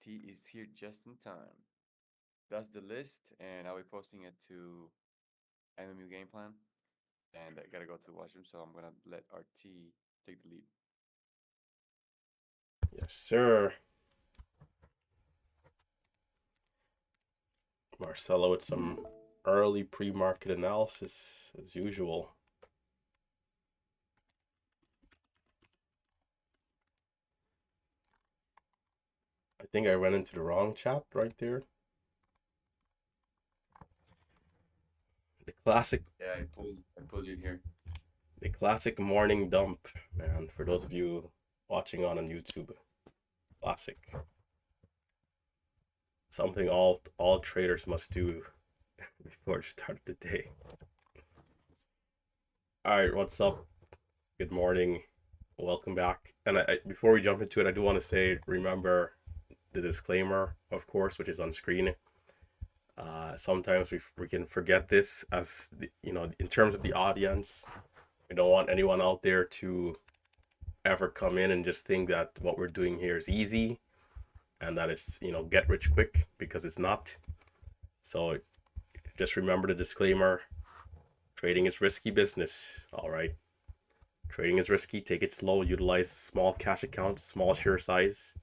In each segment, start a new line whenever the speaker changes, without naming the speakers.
T is here just in time. That's the list, and I'll be posting it to MMU Game Plan. And I gotta go to the washroom, so I'm gonna let RT take the lead.
Yes, sir. Marcelo with some early pre-market analysis as usual. I think I went into the wrong chat right there. The classic.
Yeah, I pulled you in here.
The classic morning dump, man. For those of you watching on YouTube, classic. Something all traders must do before the start of the day. All right, what's up? Good morning. Welcome back. And before we jump into it, I do want to say, remember the disclaimer, of course, which is on screen. Sometimes we can forget this as in terms of the audience. We don't want anyone out there to ever come in and just think that what we're doing here is easy and that it's get rich quick, because it's not. So just remember the disclaimer. Trading is risky business. All right, trading is risky. Take it slow. Utilize small cash accounts, small share size.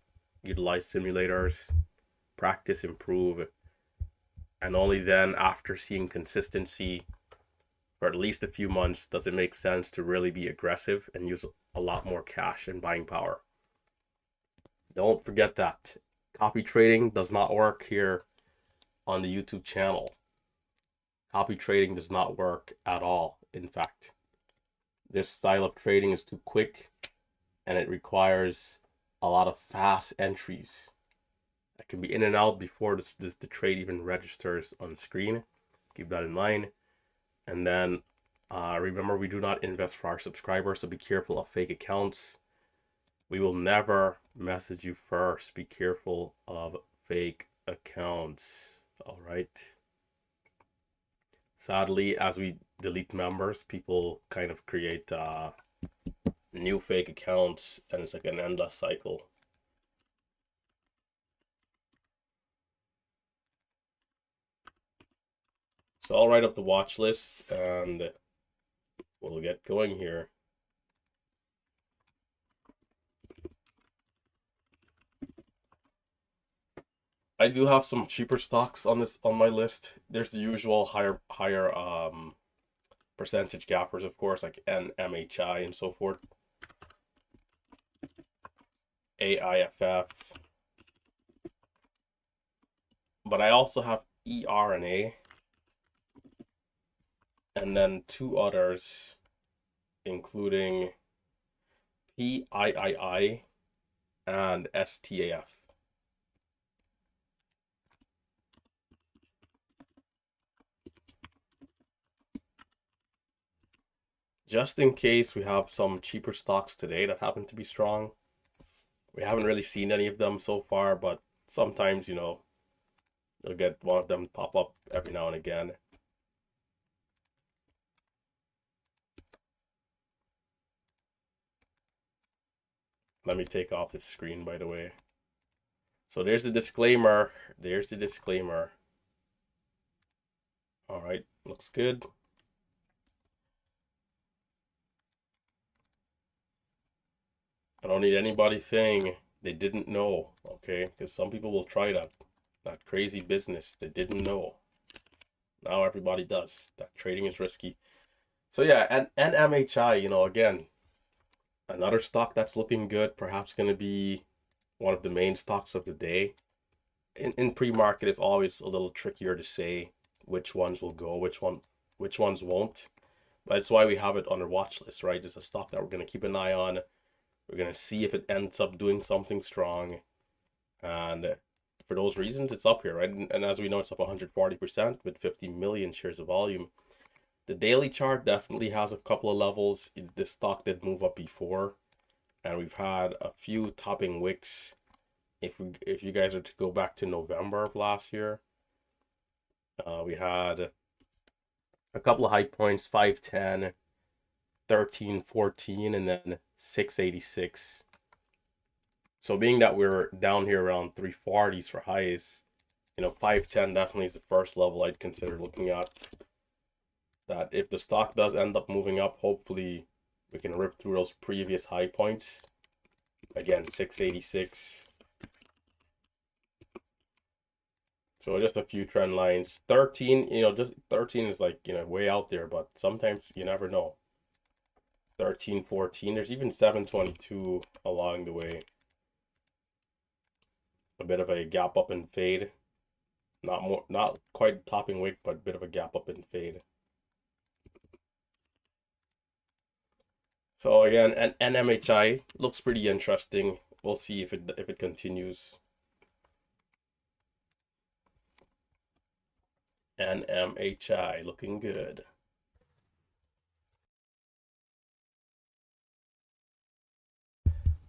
Utilize simulators. Practice, improve, and only then, after seeing consistency for at least a few months, does it make sense to really be aggressive and use a lot more cash and buying power. Don't forget that. Copy trading does not work here on the YouTube channel. Copy trading does not work at all. In fact, this style of trading is too quick and it requires a lot of fast entries. I can be in and out before the trade even registers on screen. Keep that in mind. And then remember, we do not invest for our subscribers, so be careful of fake accounts. We will never message you first. Be careful of fake accounts. All right. Sadly, as we delete members, people kind of create new fake accounts, and it's like an endless cycle. So I'll write up the watch list and we'll get going here. I do have some cheaper stocks on my list. There's the usual higher percentage gappers, of course, like NMHI and so forth. AIFF. But I also have ERNA. And then two others, including PIII and STAF. Just in case we have some cheaper stocks today that happen to be strong. We haven't really seen any of them so far, but sometimes, you'll get one of them pop up every now and again. Let me take off this screen, by the way. So there's the disclaimer. There's the disclaimer. All right, looks good. I don't need anybody saying they didn't know, okay? Because some people will try that crazy business. They didn't know. Now everybody does. That trading is risky. So yeah, and MHI, again, another stock that's looking good, perhaps going to be one of the main stocks of the day. In pre-market, it's always a little trickier to say which ones will go, which ones won't. But that's why we have it on our watch list, right? It's a stock that we're gonna keep an eye on. We're gonna see if it ends up doing something strong, and for those reasons, it's up here, right? And as we know, it's up 140% with 50 million shares of volume. The daily chart definitely has a couple of levels. This stock did move up before, and we've had a few topping wicks. If you guys are to go back to November of last year, we had a couple of high points, 510, 1314, and then 686. So being that we're down here around 340s for highs, 510 definitely is the first level I'd consider looking at. That if the stock does end up moving up, hopefully we can rip through those previous high points. Again, 686. So just a few trend lines. 13, just 13 is like, way out there, but sometimes you never know. 13, 14. There's even 722 along the way. A bit of a gap up and fade. Not quite topping wick, but a bit of a gap up and fade. So again, an NMHI looks pretty interesting. We'll see if it continues. NMHI looking good.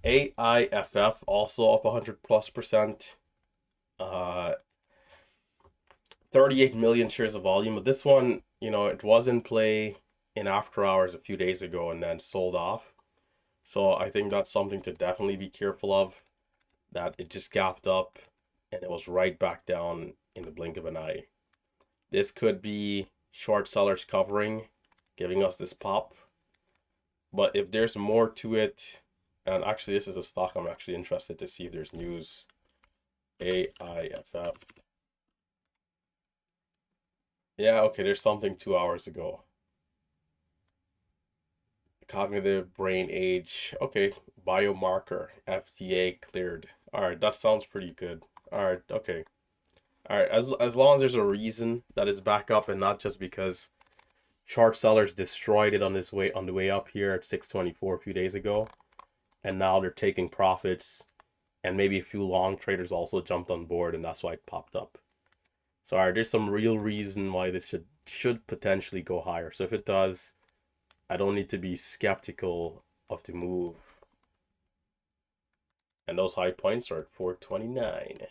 AIFF also up 100+%. 38 million shares of volume. But this one, it was in play in after hours a few days ago and then sold off. So I think that's something to definitely be careful of. That it just gapped up and it was right back down in the blink of an eye. This could be short sellers covering, giving us this pop. But if there's more to it, and actually this is a stock I'm actually interested to see if there's news. AIFF. Yeah, okay, there's something 2 hours ago. Cognitive brain age. Okay, biomarker. FDA cleared. All right, that sounds pretty good. All right, okay. All right, as long as there's a reason that is back up and not just because short sellers destroyed it on the way up here at 624 a few days ago, and now they're taking profits, and maybe a few long traders also jumped on board, and that's why it popped up. So, all right, there's some real reason why this should potentially go higher. So if it does, I don't need to be skeptical of the move. And those high points are at 429.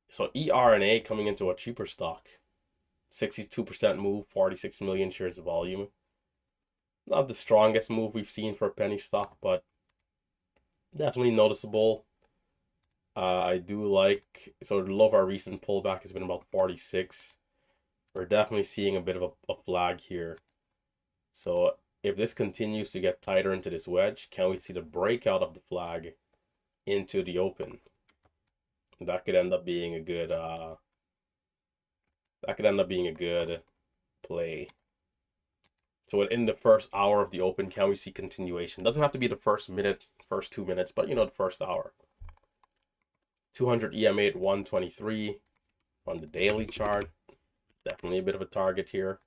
So ERNA coming into a cheaper stock. 62% move, 46 million shares of volume. Not the strongest move we've seen for a penny stock, but definitely noticeable. I do like, so the low of our recent pullback has been about 46. We're definitely seeing a bit of a flag here. So if this continues to get tighter into this wedge, can we see the breakout of the flag into the open? That could end up being a good play. So in the first hour of the open, can we see continuation? Doesn't have to be the first 2 minutes, but the first hour. 200 EMA at 123 on the daily chart. Definitely a bit of a target here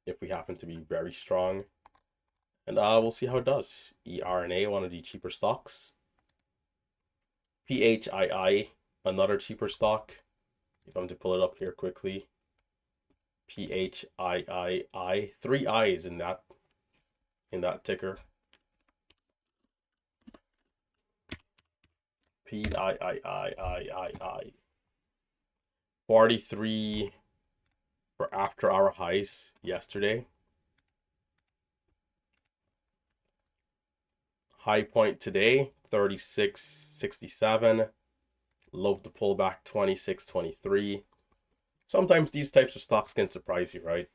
if we happen to be very strong. And we'll see how it does. ERNA, one of the cheaper stocks. PHII, another cheaper stock. If I'm to pull it up here quickly. PHII, 3 I's in that ticker. PIIIIII. 43 for after hour highs yesterday. High point today, 36.67. Low of the pullback, 26.23. Sometimes these types of stocks can surprise you, right?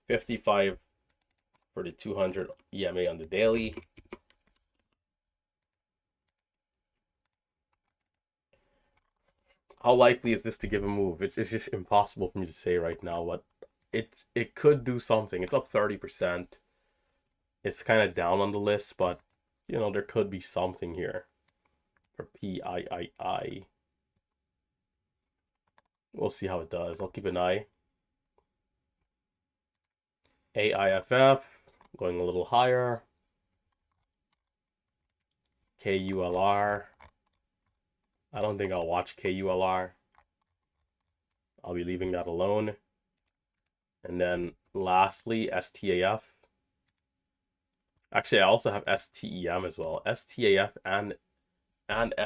55 for the 200 EMA on the daily. How likely is this to give a move? It's just impossible for me to say right now, but it could do something. It's up 30%. It's kind of down on the list, but there could be something here for PIII. We'll see how it does. I'll keep an eye. AIFF going a little higher. KULR. I don't think I'll watch KULR. I'll be leaving that alone. And then lastly, STAF. Actually, I also have STEM as well. STAF and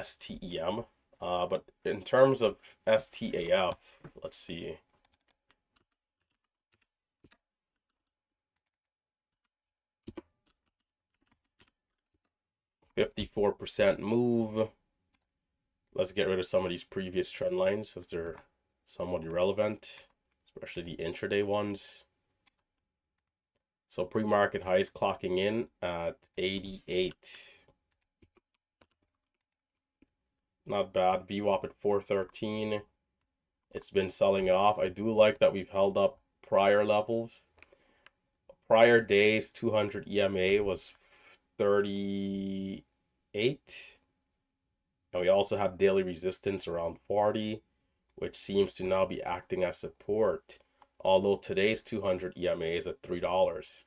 STEM. But in terms of STAF, let's see. 54% move. Let's get rid of some of these previous trend lines as they're somewhat irrelevant, especially the intraday ones. So pre-market highs clocking in at 88. Not bad. VWAP at 413. It's been selling off. I do like that we've held up prior levels. Prior days, 200 EMA was 38. And we also have daily resistance around 40, which seems to now be acting as support. Although today's 200 EMA is at $3.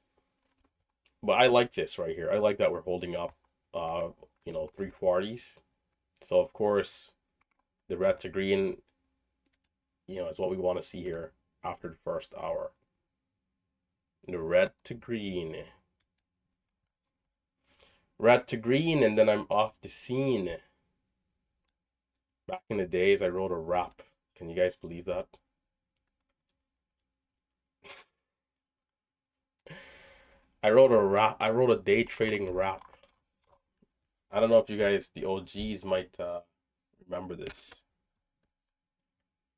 But I like this right here. I like that we're holding up, 340s. So of course, the red to green, is what we want to see here after the first hour. The red to green. Red to green, and then I'm off the scene. Back in the days, I wrote a rap. Can you guys believe that? I wrote a rap. I wrote a day trading rap. I don't know if you guys, the OGs, might remember this.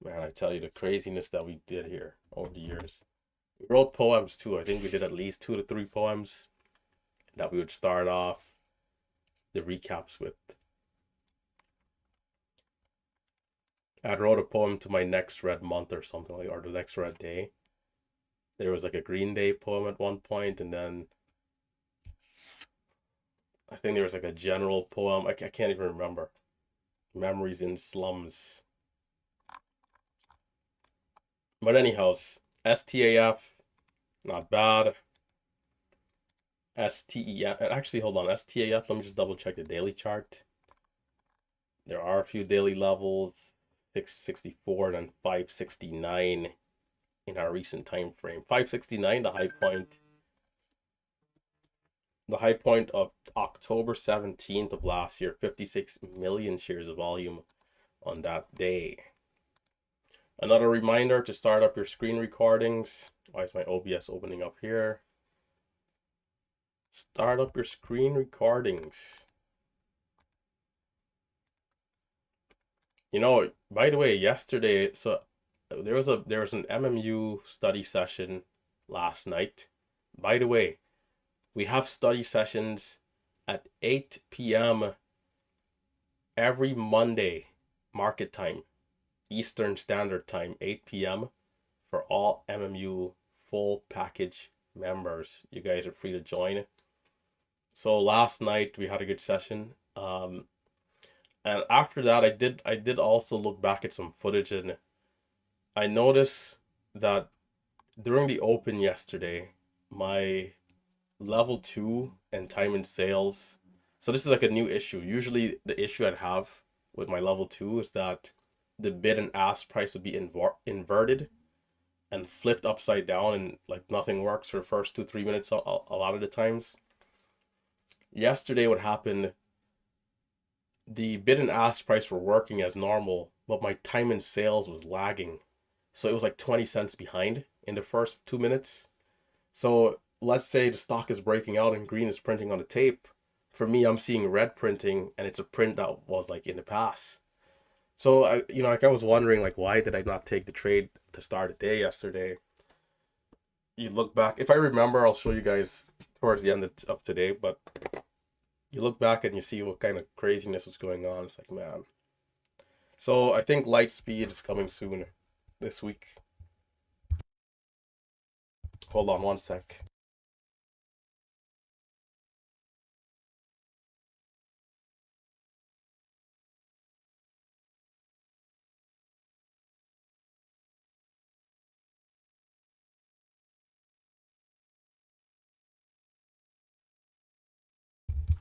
Man, I tell you the craziness that we did here over the years. We wrote poems too. I think we did at least 2 to 3 poems that we would start off the recaps with. I wrote a poem to my next red month or something like, or the next red day. There was like a Green Day poem at one point, and then I think there was like a general poem. I can't even remember. Memories in slums. But anyhow, STAF, not bad. STEF, actually, hold on. STAF, let me just double check the daily chart. There are a few daily levels, 664 and then 569 in our recent time frame. 569, the high point. The high point of October 17th of last year, 56 million shares of volume on that day. Another reminder to start up your screen recordings. Why is my OBS opening up here? Start up your screen recordings. By the way, yesterday, so there was an MMU study session last night. By the way, we have study sessions at 8 p.m. every Monday, market time, Eastern Standard Time, 8 p.m. for all MMU full package members. You guys are free to join. So last night we had a good session. And after that, I did also look back at some footage, and I noticed that during the open yesterday, my level 2 and time in sales. So this is like a new issue. Usually the issue I'd have with my level 2 is that the bid and ask price would be inverted and flipped upside down, and like nothing works for the first 2-3 minutes a lot of the times. Yesterday what happened, the bid and ask price were working as normal, but my time in sales was lagging. So it was like 20 cents behind in the first 2 minutes. So let's say the stock is breaking out and green is printing on the tape. For me, I'm seeing red printing, and it's a print that was like in the pass. So I was wondering, like, why did I not take the trade to start the day yesterday? You look back, if I remember, I'll show you guys towards the end of today, but you look back and you see what kind of craziness was going on. It's like, man. So I think light speed is coming soon this week. Hold on one sec.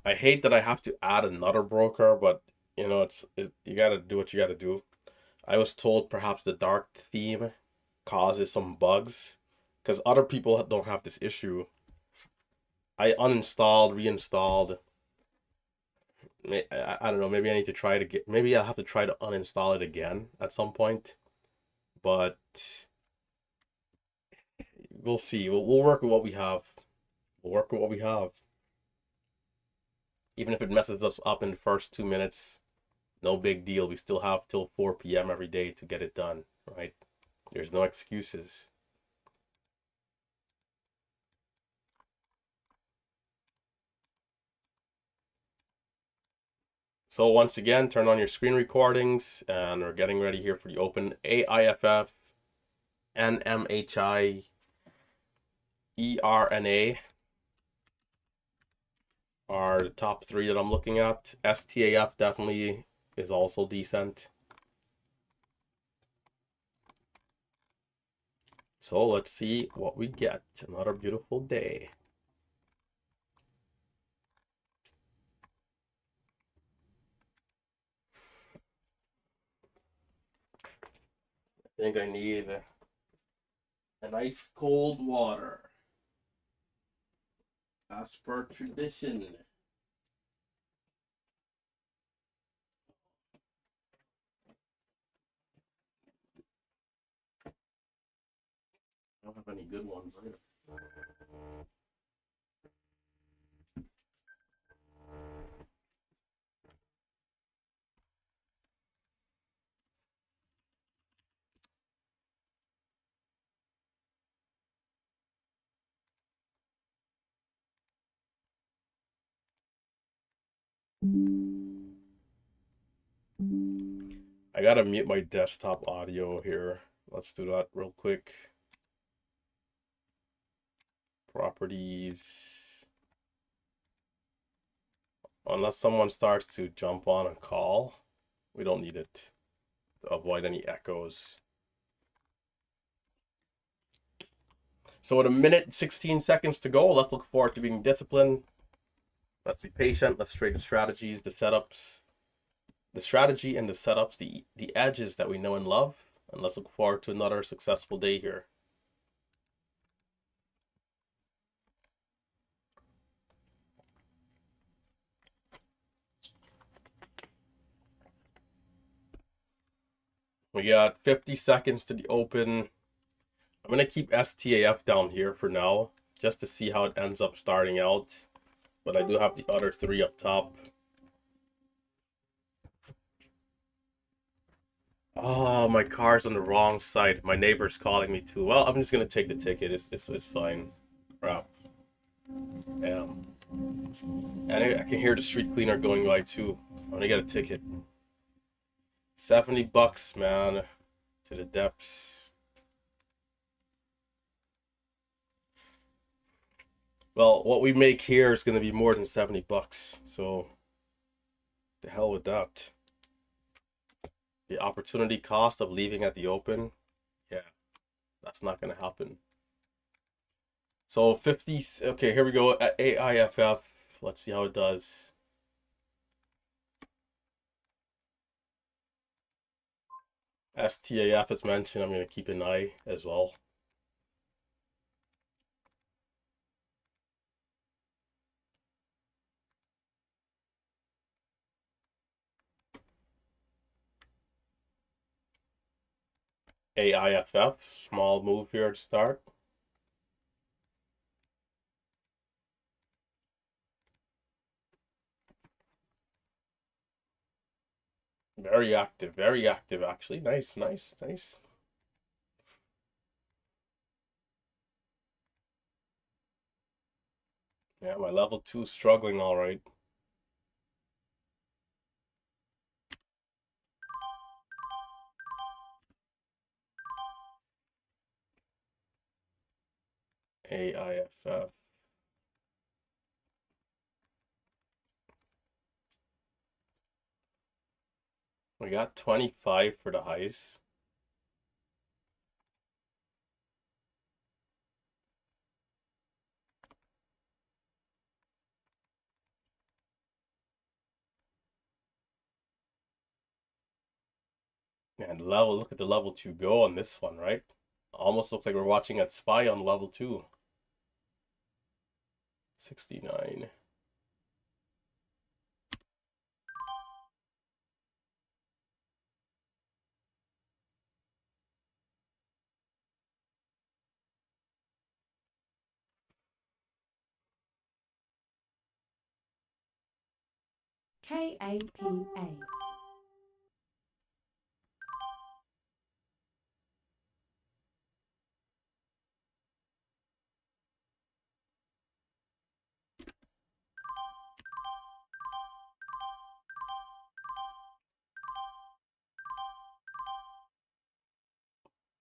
I hate that I have to add another broker, but it's you gotta do what you gotta do. I was told perhaps the dark theme causes some bugs because other people don't have this issue. I uninstalled, reinstalled. I don't know. Maybe I need to try to get. Maybe I'll have to try to uninstall it again at some point. But we'll see. We'll work with what we have. We'll work with what we have. Even if it messes us up in the first 2 minutes, no big deal. We still have till 4 p.m. every day to get it done, right? There's no excuses. So once again, turn on your screen recordings, and we're getting ready here for the open. AIFF, NMHI, ERNA are the top three that I'm looking at. STAF definitely is also decent. So let's see what we get. Another beautiful day. I think I need a nice cold water, as per tradition. I don't have any good ones either. I gotta mute my desktop audio here. Let's do that real quick. Properties. Unless someone starts to jump on a call, we don't need it to avoid any echoes. So with a minute and 16 seconds to go, let's look forward to being disciplined. Let's be patient. Let's trade the strategies, the setups, the strategy and the setups, the edges that we know and love. And let's look forward to another successful day here. We got 50 seconds to the open. I'm going to keep STAF down here for now, just to see how it ends up starting out. But I do have the other three up top. Oh, my car's on the wrong side. My neighbor's calling me too. Well, I'm just going to take the ticket. It's fine. Crap. Yeah. And I can hear the street cleaner going by too. I'm going to get a ticket. $70, man. To the depths. Well, what we make here is going to be more than $70. So, the hell with that. The opportunity cost of leaving at the open, yeah, that's not going to happen. So 50, okay, here we go at AIFF. Let's see how it does. STAF as mentioned, I'm going to keep an eye as well. AIFF, small move here to start. Very active actually. Nice, nice, nice. Yeah, my level 2 struggling all right. AIFF. We got 25 for the highs. Man, look at the level 2 go on this one, right? Almost looks like we're watching a spy on level 2. 69.
KAPA.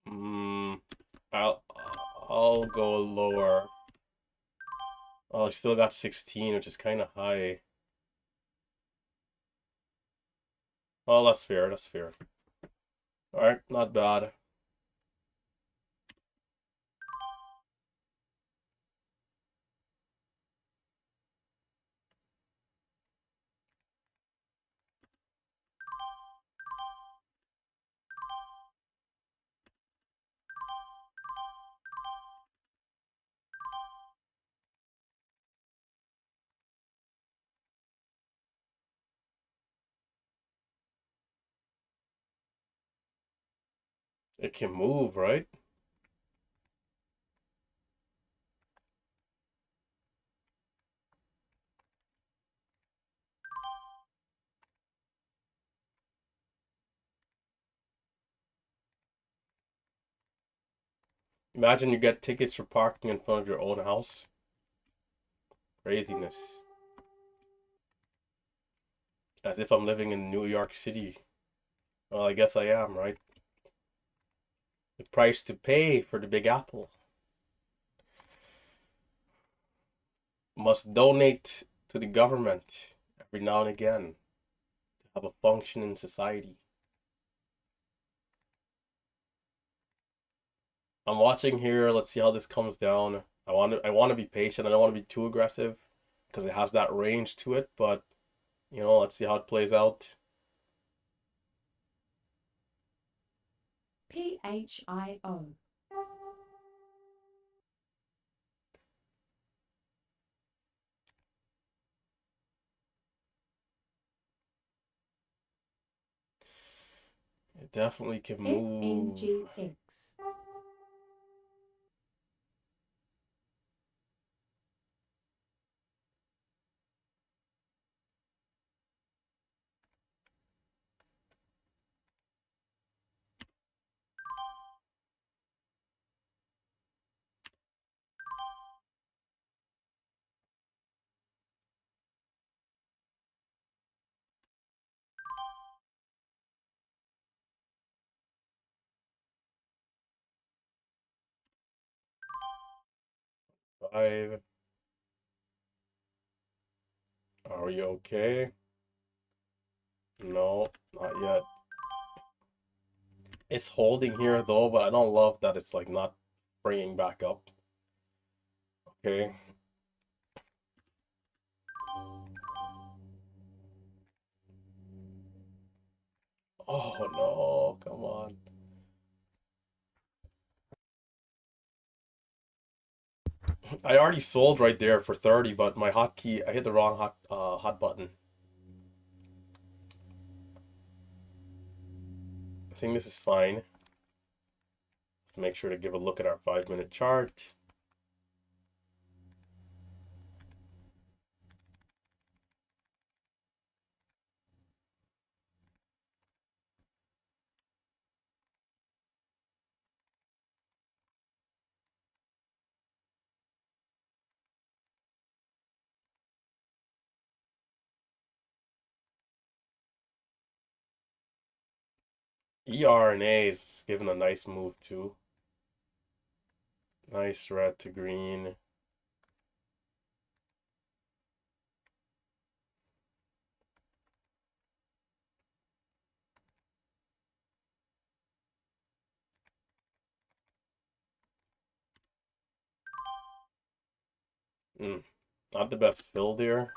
Mm, I'll I'll go lower. Oh, I still got 16, which is kind of high. Well, that's fair. That's fair. All right, not bad. It can move, right? Imagine you get tickets for parking in front of your own house. Craziness. As if I'm living in New York City. Well, I guess I am, right? The price to pay for the Big Apple. Must donate to the government every now and again to have a functioning society. I'm watching here. Let's see how this comes down. I want to be patient. I don't want to be too aggressive because it has that range to it, but let's see how it plays out.
PHIO.
It definitely can move.
SNGX.
Five. Are we okay? No, not yet. It's holding here though, but I don't love that it's like not bringing back up. Okay. Oh no, come on. I already sold right there for 30, but my hotkey, I hit the wrong hot button. I think this is fine. Let's make sure to give a look at our 5-minute chart. ERNA is giving a nice move too. Nice red to green. Not the best fill there.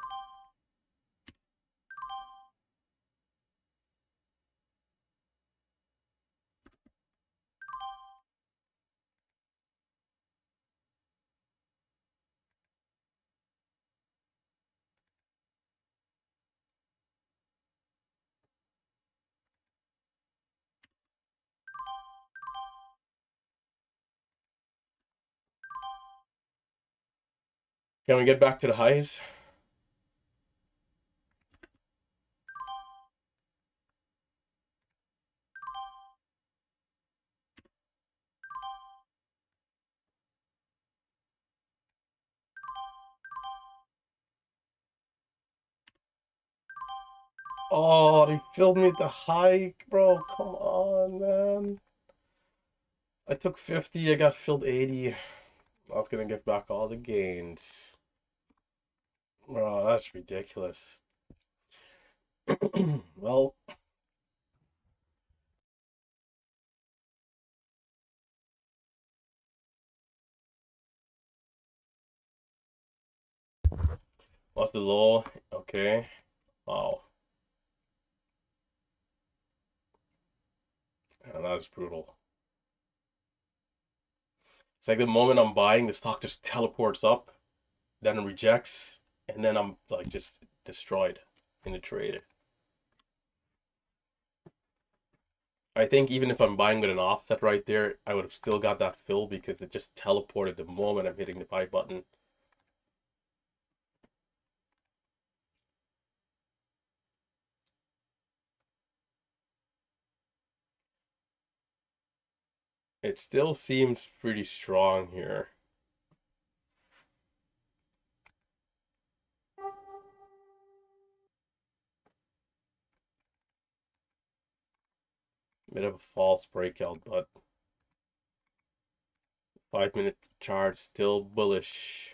Can we get back to the highs? Oh, they filled me at the high, bro. Come on, man. I took 50, I got filled 80. I was gonna get back all the gains. Bro, that's ridiculous. Well, what's the low? Okay. Wow. Yeah, that is brutal. It's like the moment I'm buying, the stock just teleports up, then it rejects, and then I'm like just destroyed in the trade. I think even if I'm buying with an offset right there, I would have still got that fill because it just teleported the moment I'm hitting the buy button. It still seems pretty strong here. Bit of a false breakout, but 5-minute chart still bullish.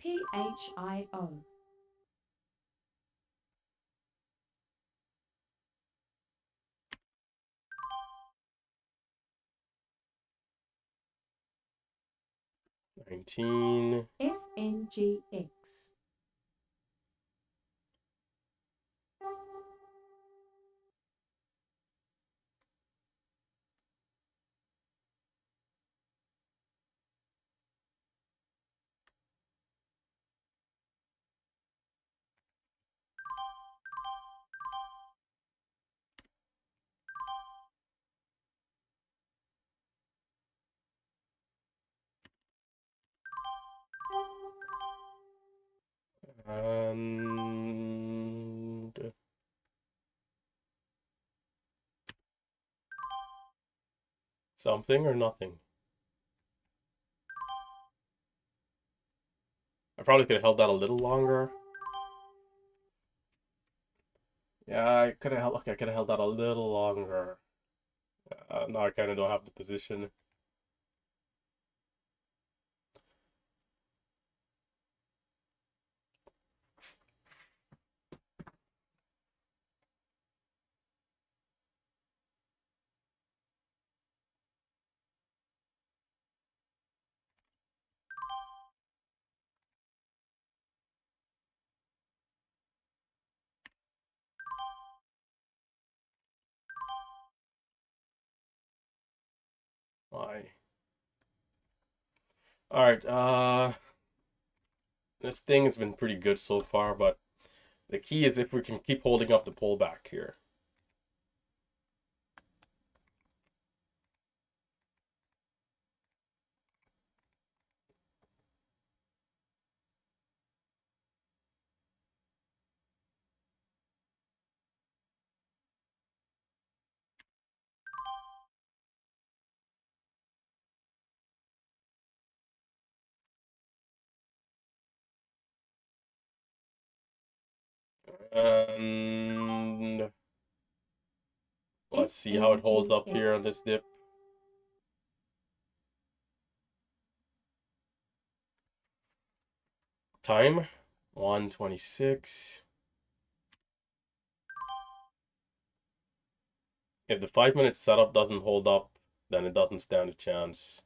PHIO.
19.
SNGX.
And something or nothing. I probably could have held that a little longer. Yeah, I could have held. Okay, I could have held that a little longer. Now I kind of don't have the position. Why? All right. This thing has been pretty good so far, but the key is if we can keep holding up the pullback here. And let's see how it holds up here on this dip. Time 1:26. If the 5-minute setup doesn't hold up, then it doesn't stand a chance.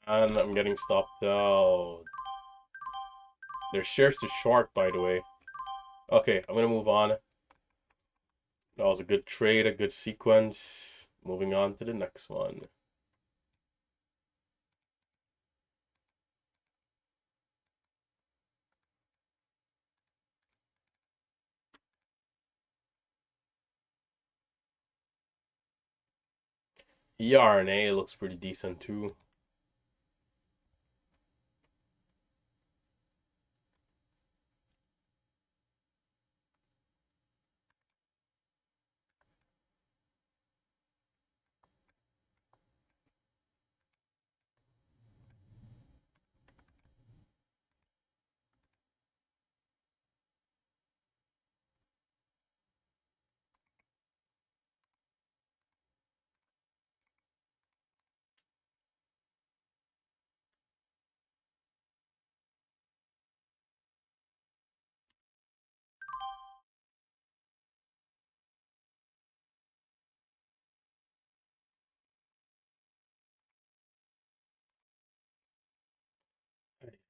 And I'm getting stopped out. Their shares to short, by the way. Okay, I'm gonna move on. That was a good trade, a good sequence. Moving on to the next one. ERNA looks pretty decent too.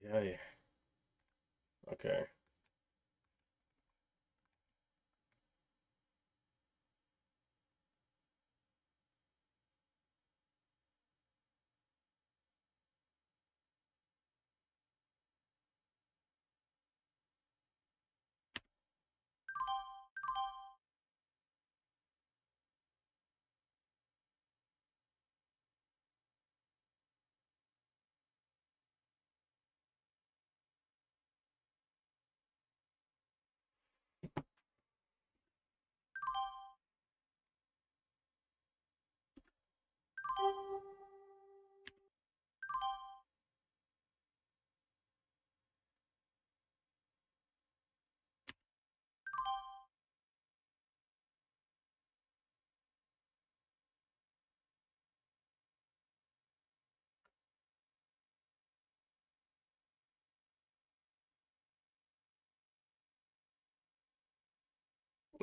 Yeah. Okay.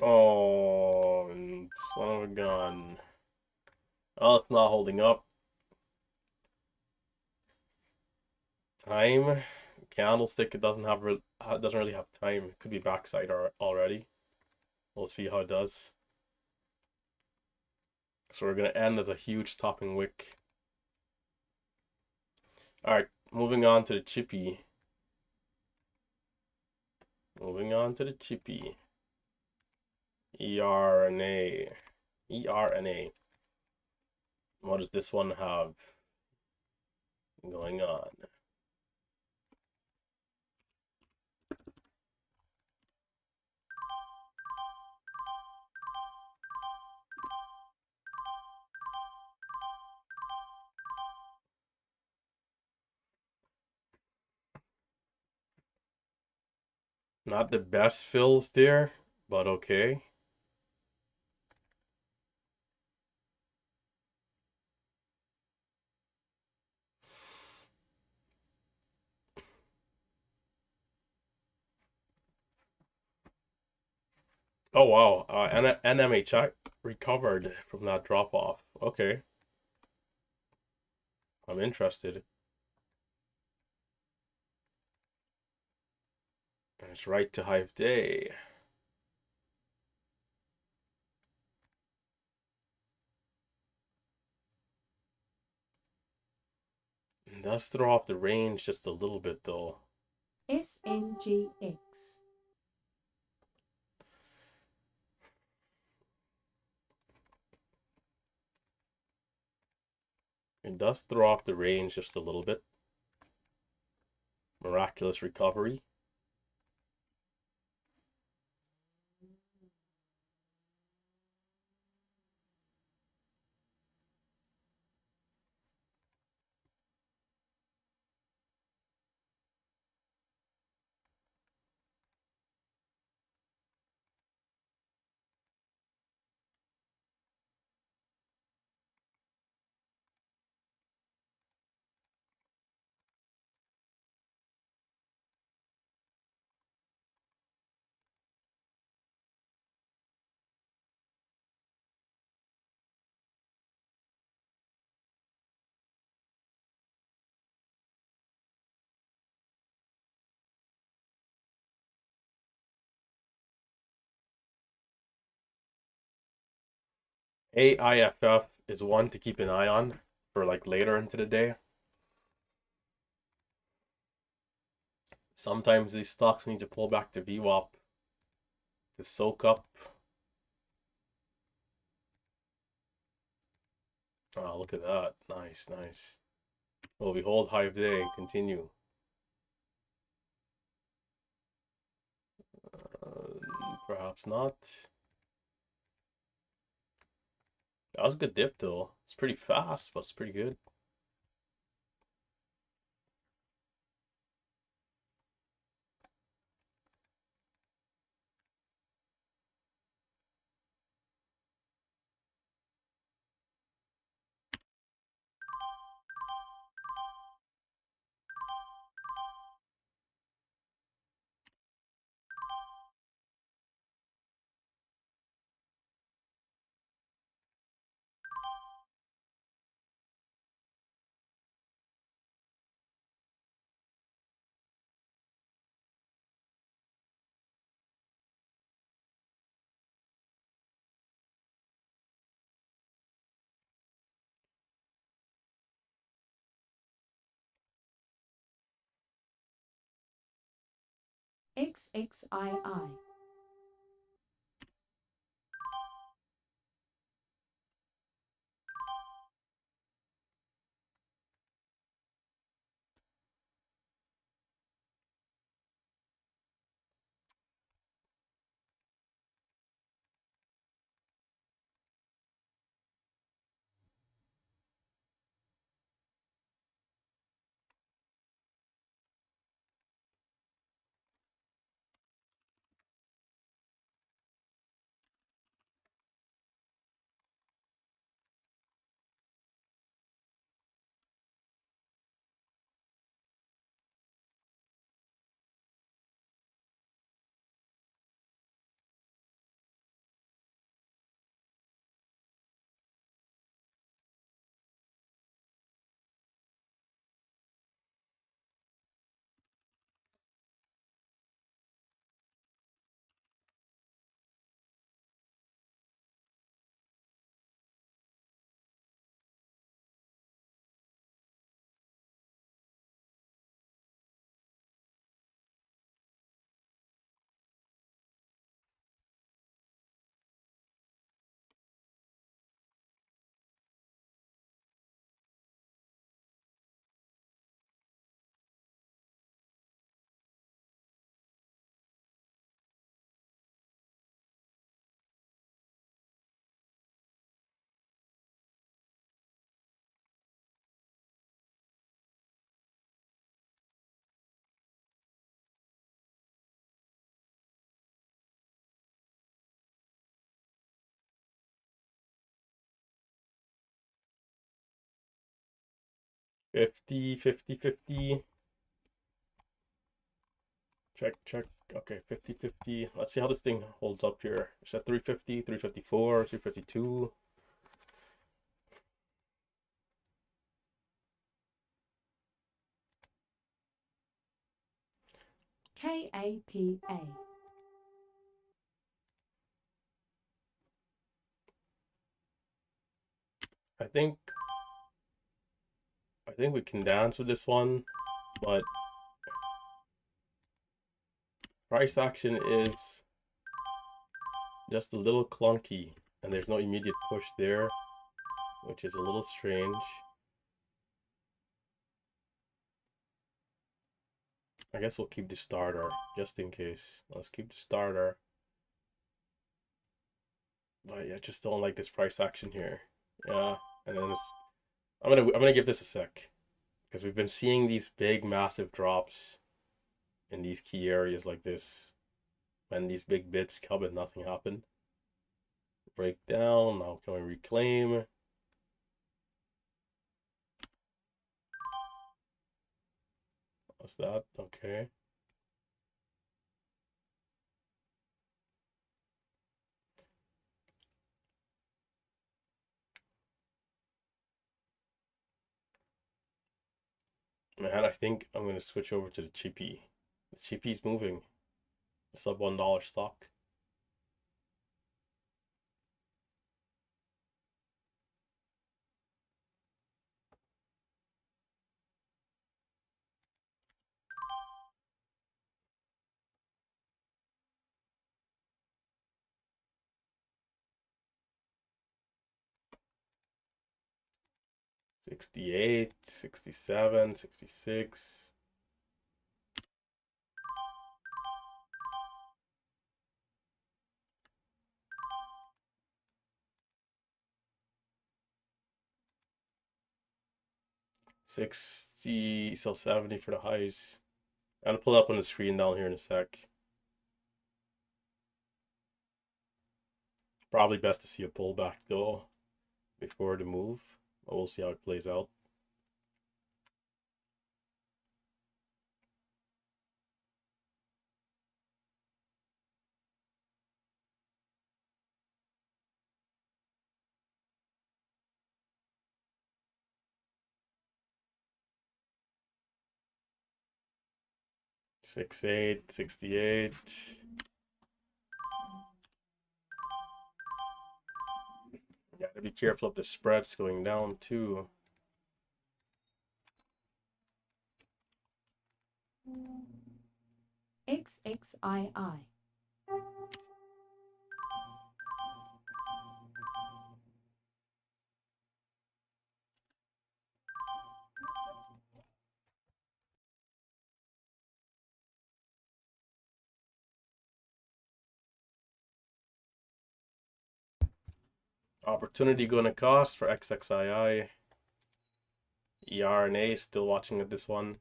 Oh, son of a gun. Oh, it's not holding up. Time. Candlestick. It doesn't really have time. It could be backside already. We'll see how it does. So we're gonna end as a huge topping wick. All right, moving on to the chippy. Moving on to the chippy. ERNA. ERNA. What does this one have going on? Not the best fills there, but okay. Oh wow, NMHI recovered from that drop off. Okay, I'm interested. And it's right to Hive Day. It does throw off the range just a little bit though.
SNGX.
It does throw off the range just a little bit. Miraculous recovery. AIFF is one to keep an eye on for like later into the day. Sometimes these stocks need to pull back to VWAP to soak up. Oh, look at that. Nice, nice. Will we hold high of the day and continue? Perhaps not. That was a good dip though. It's pretty fast, but it's pretty good.
XXII.
Fifty, 50, 50. Check, check. Okay, 50, 50. Let's see how this thing holds up here. It's at 350, 354, 352.
KAPA.
I think we can dance with this one, but price action is just a little clunky, and there's no immediate push there, which is a little strange. I guess we'll keep the starter just in case. Let's keep the starter. But yeah, I just don't like this price action here. Yeah, and then I'm gonna give this a sec because we've been seeing these big massive drops in these key areas like this when these big bits come and nothing happened. Break down. Now can we reclaim? What's that? Okay. Man, I think I'm gonna switch over to the cheapie. The cheapie's moving. Sub $1 stock. 68, 67, 66. $60, so 70 for the highs. I'm gonna pull up on the screen down here in a sec. Probably best to see a pullback though before the move. But we'll see how it plays out. Six eight, 68. Gotta be careful of the spreads going down too.
XXII.
Opportunity going to cost for XXII. ERNA still watching at this one.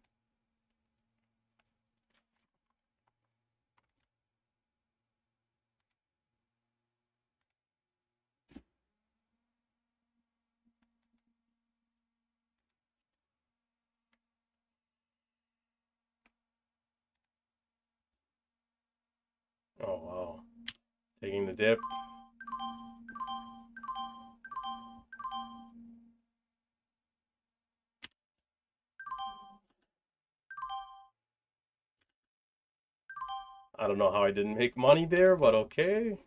Oh wow. Taking the dip. I don't know how I didn't make money there, but okay.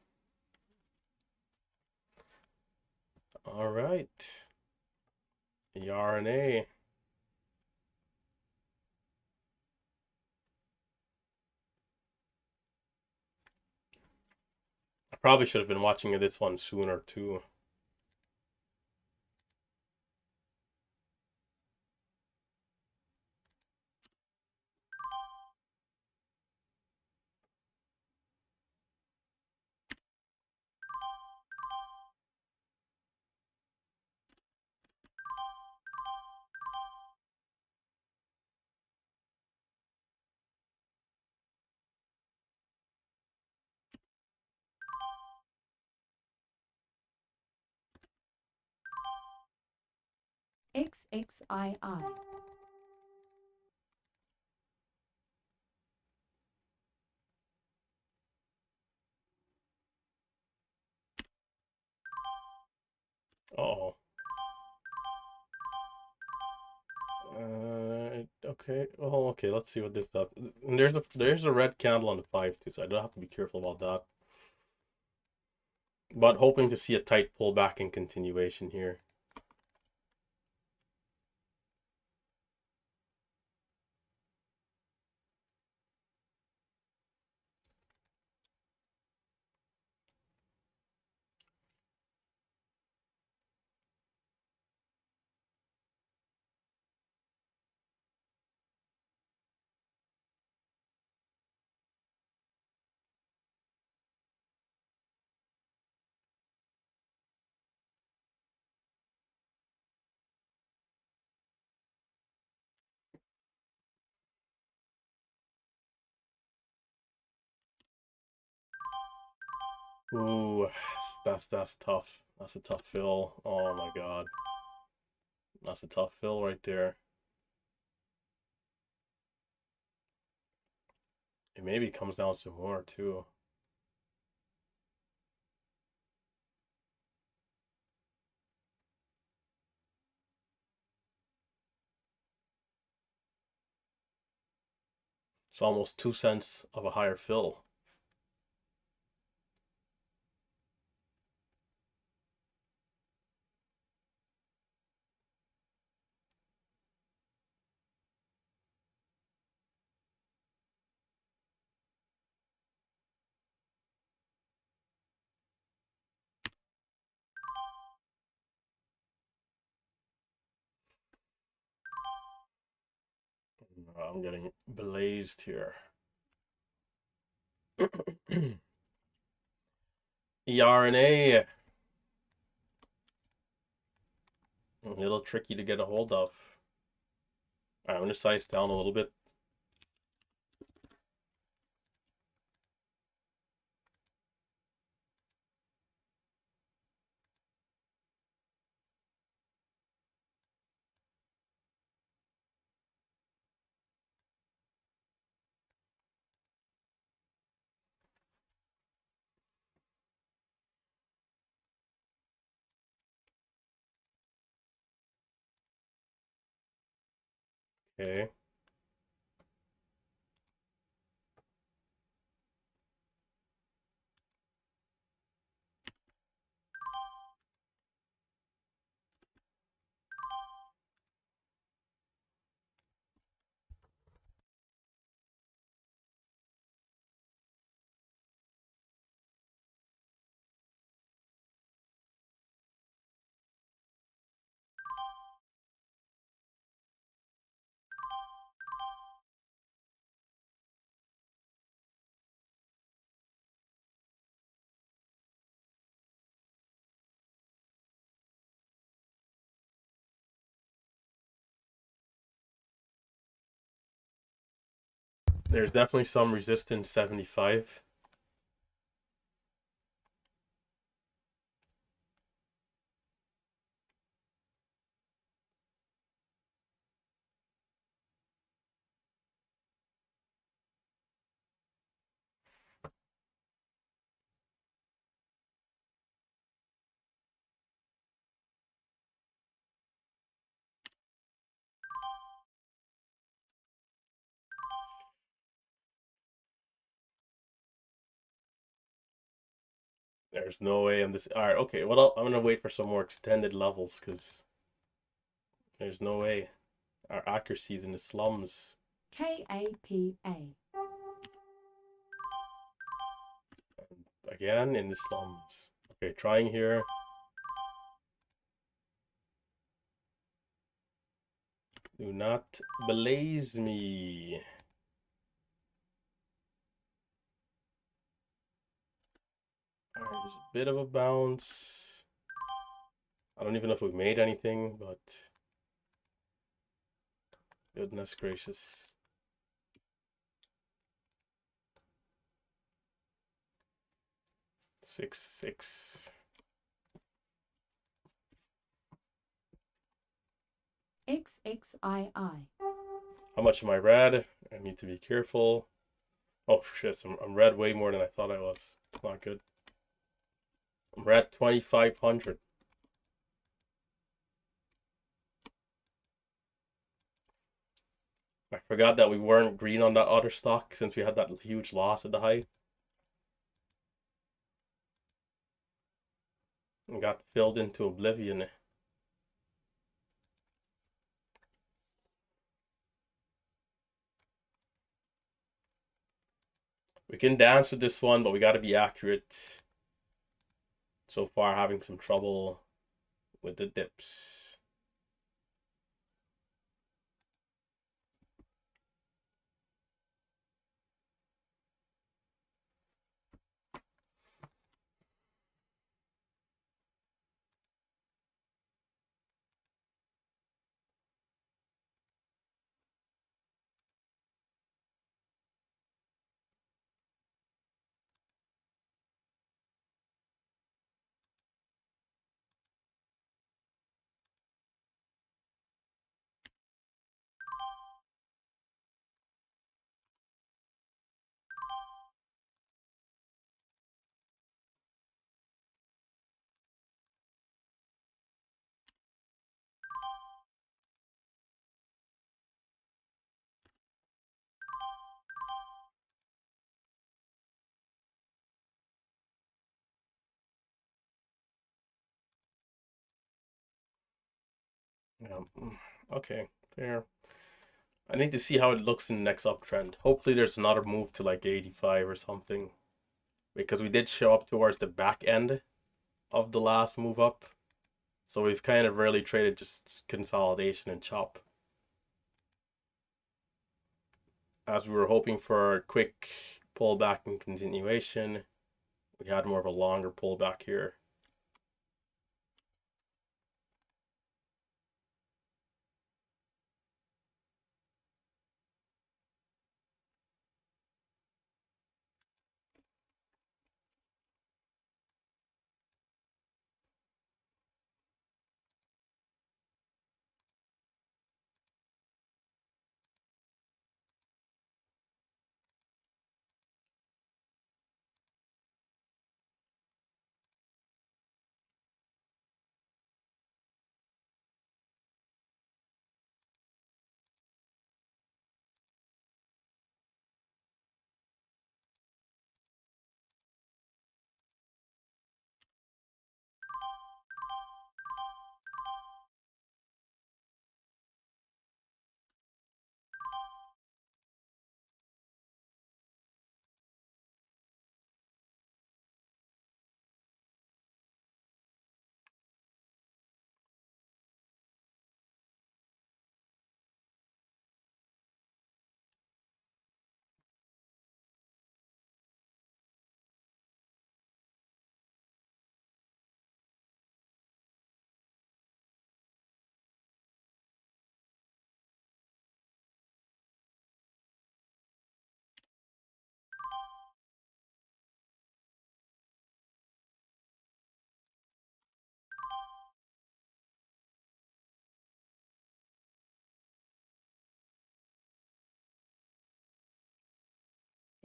All right. ERNA. I probably should have been watching this one sooner too.
XXII.
Uh-oh. Okay. Oh, okay. Let's see what this does. And there's a red candle on the 5 too, so I do have to be careful about that. But hoping to see a tight pullback in continuation here. Ooh, that's tough. That's a tough fill. Oh my god. That's a tough fill right there. It maybe comes down some more too. It's almost 2 cents of a higher fill. I'm getting blazed here. ERNA. A little tricky to get a hold of. Alright, I'm going to size down a little bit. Okay. There's definitely some resistance 75. There's no way I'm this. Alright, okay. Well, I'm gonna wait for some more extended levels because there's no way. Our accuracy's in the slums.
KAPA.
Again, in the slums. Okay, trying here. Do not blaze me. Alright, there's a bit of a bounce. I don't even know if we've made anything, but goodness gracious. Six.
XXII.
How much am I red? I need to be careful. Oh shit, I'm red way more than I thought I was. It's not good. I'm red 2,500. I forgot that we weren't green on that other stock since we had that huge loss at the high. And got filled into oblivion. We can dance with this one, but we got to be accurate. So far, having some trouble with the dips. Yeah. Okay, fair. I need to see how it looks in the next uptrend. Hopefully there's another move to like 85 or something. Because we did show up towards the back end of the last move up. So we've kind of really traded just consolidation and chop. as we were hoping for a quick pullback and continuation, we had more of a longer pullback here.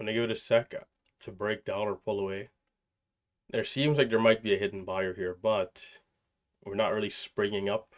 When I give it a sec to break down or pull away, there seems like there might be a hidden buyer here, but we're not really springing up.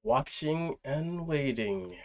Watching and waiting.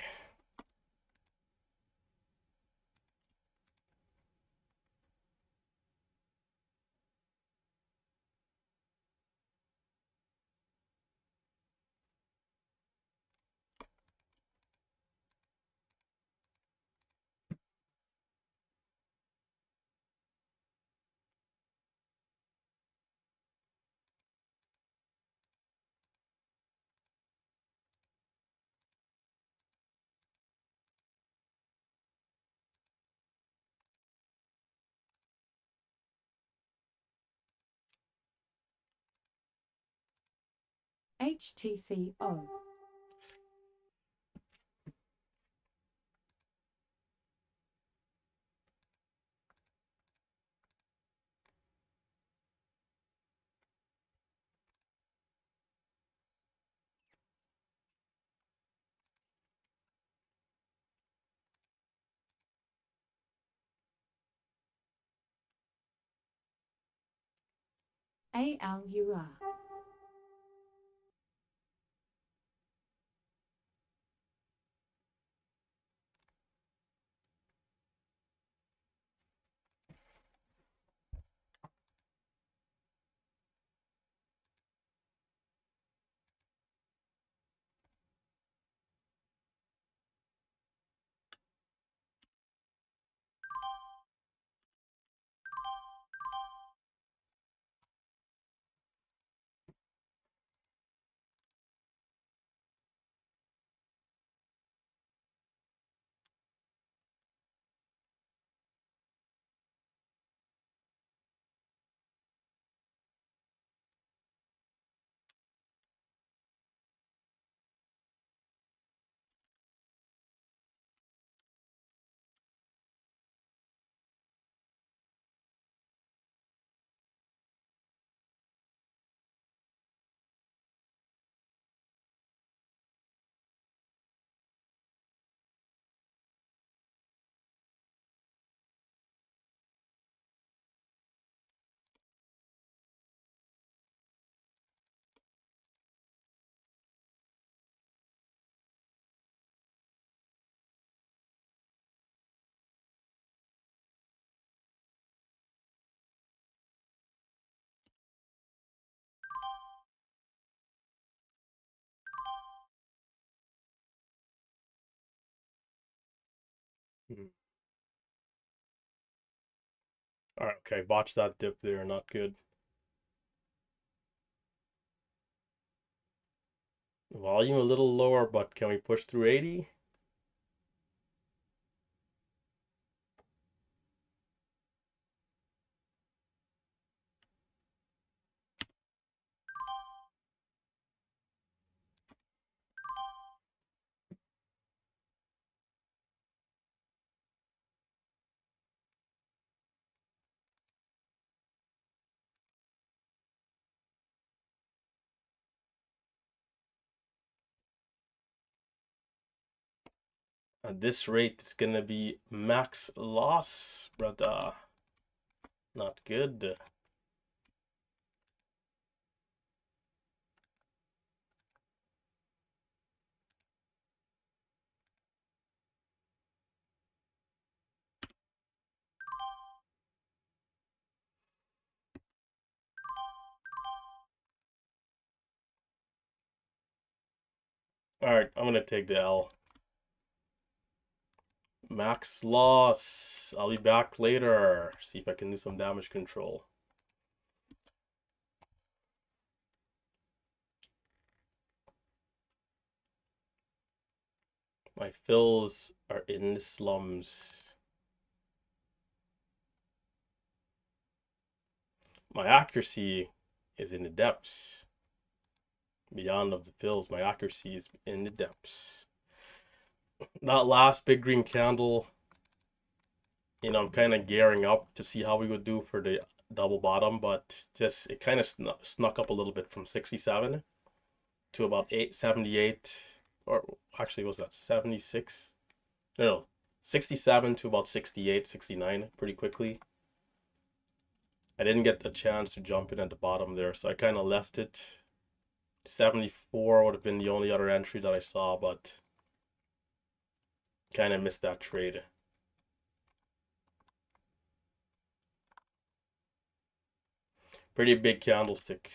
HTCO. ALUR.
All right, okay, botch that dip there, not good. Volume a little lower, but can we push through 80? At this rate, it's gonna be max loss, brother. Not good. All right, I'm gonna take the L. Max loss. I'll be back later. See if I can do some damage control. My fills are in the slums. My accuracy is in the depths. Beyond of the fills, my accuracy is in the depths. That last big green candle, you know, I'm kind of gearing up to see how we would do for the double bottom, but just it kind of snuck up a little bit from 67 to about 78, or actually was that 76? No, 67 to about 68, 69 pretty quickly. I didn't get the chance to jump in at the bottom there, so I kind of left it. 74 would have been the only other entry that I saw, but kind of missed that trade. Pretty big candlestick.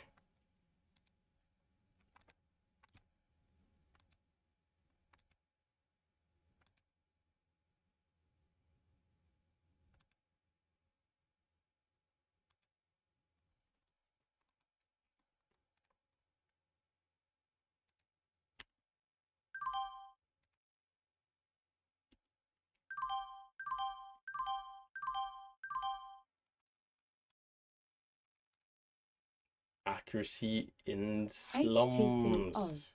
Accuracy in slums.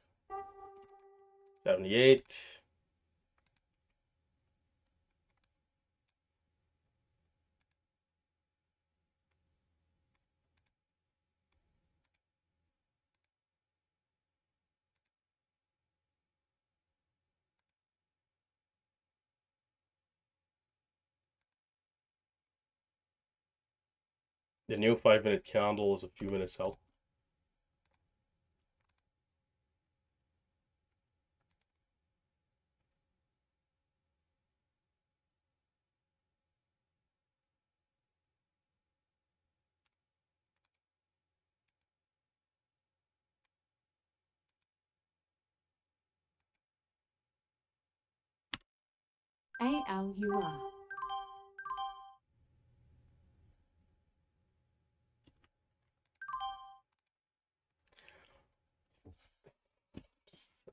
78. The new 5-minute candle is a few minutes out.
ALUR.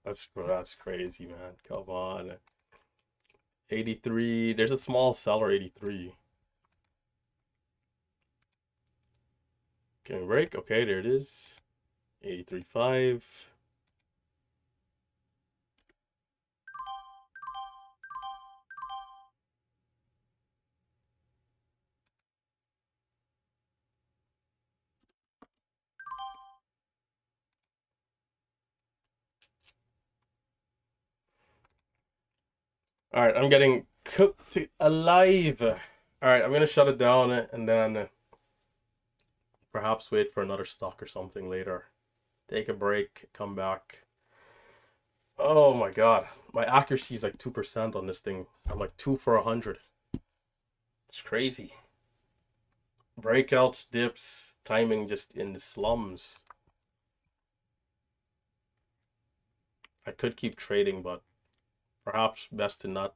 That's crazy, man. Come on. 83. There's a small seller 83. Can we break? Okay, there it is. 83.5. All right, I'm getting cooked alive. All right, I'm gonna shut it down and then perhaps wait for another stock or something later. Take a break, come back. Oh my god, my accuracy is like 2% on this thing. I'm like 2 for 100. It's crazy. Breakouts, dips, timing just in the slums. I could keep trading, but perhaps best to not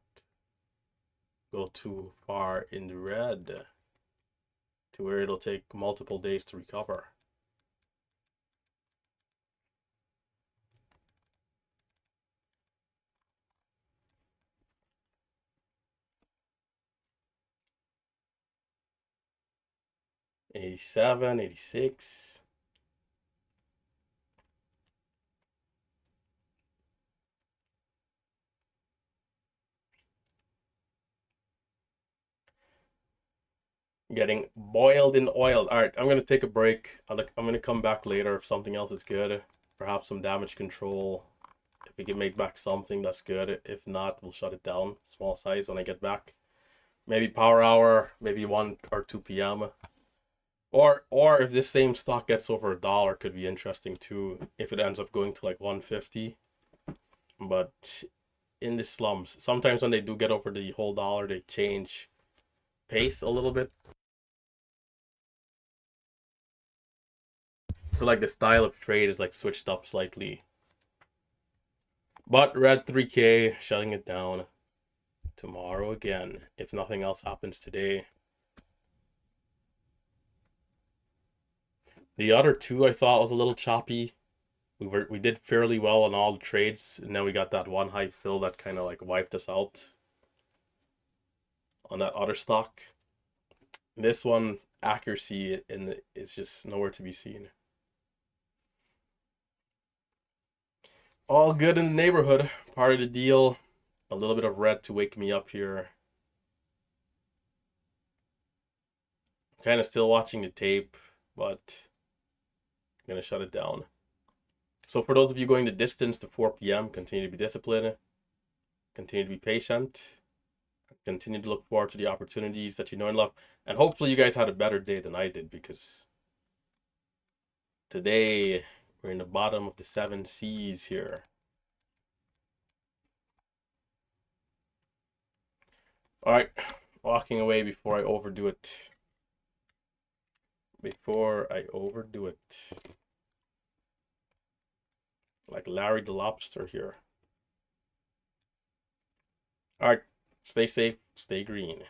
go too far in the red to where it'll take multiple days to recover. $87, $86. Getting boiled in oil. All right, I'm gonna take a break. I'm gonna come back later if something else is good. Perhaps some damage control. If we can make back something, that's good. If not, we'll shut it down. Small size when I get back. Maybe power hour, maybe 1 or 2 p.m. Or if this same stock gets over $1, could be interesting too. If it ends up going to like 150. But in the slums, sometimes when they do get over the whole dollar, they change pace a little bit. So like the style of trade is like switched up slightly. But red 3K, shutting it down tomorrow again, if nothing else happens today. The other two I thought was a little choppy. We did fairly well on all the trades, and then we got that one high fill that kind of like wiped us out on that other stock. This one, accuracy is just nowhere to be seen. All good in the neighborhood. Part of the deal. A little bit of red to wake me up here. Kind of still watching the tape, but I'm going to shut it down. So for those of you going the distance to 4 p.m., continue to be disciplined. Continue to be patient. Continue to look forward to the opportunities that you know and love. And hopefully you guys had a better day than I did, because today we're in the bottom of the 7 C's here. All right, walking away before I overdo it. Like Larry the Lobster here. All right, stay safe, stay green.